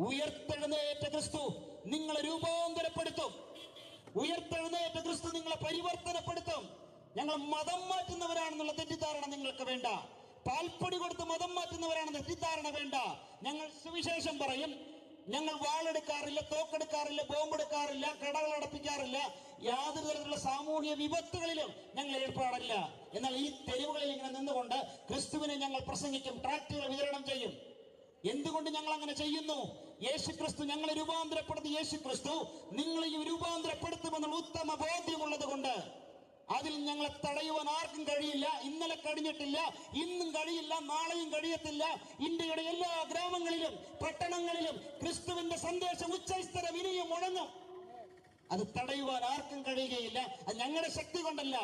ഉയർത്തെഴുന്നേറ്റ ക്രിസ്തു നിങ്ങളെ രൂപാന്തരപ്പെടുത്തും. ഉയർത്തെഴുന്നേറ്റ ക്രിസ്തു നിങ്ങളെ പരിവർത്തനപ്പെടുത്തും. ഞങ്ങൾ മതം മാറ്റുന്നവരാണെന്നുള്ള തെറ്റിദ്ധാരണ നിങ്ങൾക്ക് വേണ്ട. പാൽപ്പൊടി കൊടുത്ത് മതം മാറ്റുന്നവരാണെന്ന് തെറ്റിദ്ധാരണ വേണ്ട. ഞങ്ങൾ സുവിശേഷം പറയും. ഞങ്ങൾ വാളെടുക്കാറില്ല, തോക്കെടുക്കാറില്ല, ബോംബെടുക്കാറില്ല, കടകൾ അടപ്പിക്കാറില്ല. യാതൊരു തരത്തിലുള്ള സാമൂഹ്യ വിപത്തുകളിലും ഞങ്ങൾ ഏർപ്പാടില്ല. എന്നാൽ ഈ തെരുവുകളിൽ ഇങ്ങനെ നിന്നുകൊണ്ട് ക്രിസ്തുവിനെ ഞങ്ങൾ പ്രസംഗിക്കും, ട്രാക്റ്റുകൾ വിതരണം ചെയ്യും. എന്തുകൊണ്ട് ഞങ്ങൾ അങ്ങനെ ചെയ്യുന്നു? യേശുക്രിസ്തു ഞങ്ങളെ രൂപാന്തരപ്പെടുത്തി. യേശുക്രിസ്തു നിങ്ങളെയും രൂപാന്തരപ്പെടുത്തുമെന്നുള്ള ഉത്തമ ബോധ്യമുള്ളത് കൊണ്ട് അതിൽ ഞങ്ങളെ തടയുവാൻ ആർക്കും കഴിയില്ല. ഇന്നലെ കഴിഞ്ഞിട്ടില്ല, ഇന്നും കഴിയില്ല, നാളെയും കഴിയത്തില്ല. ഇന്ത്യയുടെ എല്ലാ ഗ്രാമങ്ങളിലും പട്ടണങ്ങളിലും ക്രിസ്തുവിന്റെ സന്ദേശം ഉച്ചസ്ഥരം ഇനിയും മുഴങ്ങും. അത് തടയുവാൻ ആർക്കും കഴിയുകയില്ല. അത് ഞങ്ങളുടെ ശക്തി കൊണ്ടല്ല.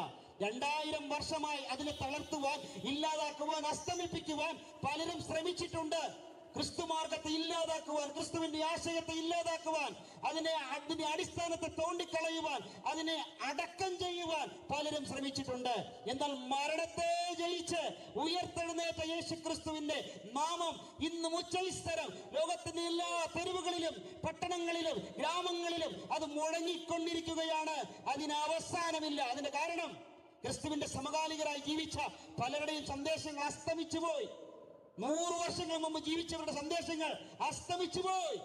2000 വർഷമായി അതിനെ തളർത്തുവാൻ, ഇല്ലാതാക്കുവാൻ, അസ്തമിപ്പിക്കുവാൻ പലരും ശ്രമിച്ചിട്ടുണ്ട്. ക്രിസ്തു മാർഗത്തെ ഇല്ലാതാക്കുവാൻ, ക്രിസ്തുവിന്റെ ആശയത്തെ ഇല്ലാതാക്കുവാൻ, അതിന്റെ അടിസ്ഥാനത്തെ തോണ്ടിക്കളയുവാൻ, അതിനെ അടക്കം ചെയ്യുവാൻ പലരും ശ്രമിച്ചിട്ടുണ്ട്. എന്നാൽ മരണത്തെ ജയിച്ച് ഉയർത്തെഴുന്നേറ്റ യേശു ക്രിസ്തുവിന്റെ നാമം ഇന്ന് ഉച്ചസ്ഥരം ലോകത്തിന്റെ എല്ലാ തെരുവുകളിലും പട്ടണങ്ങളിലും ഗ്രാമങ്ങളിലും അത് മുഴങ്ങിക്കൊണ്ടിരിക്കുകയാണ്. അതിന് അവസാനമില്ല. അതിന്റെ കാരണം ക്രിസ്തുവിന്റെ സമകാലികരായി ജീവിച്ച പലരുടെയും സന്ദേശങ്ങൾ അസ്തമിച്ചു പോയി. 100 വർഷങ്ങൾ മുമ്പ് ജീവിച്ചവരുടെ സന്ദേശങ്ങൾ അസ്തമിച്ചു പോയി.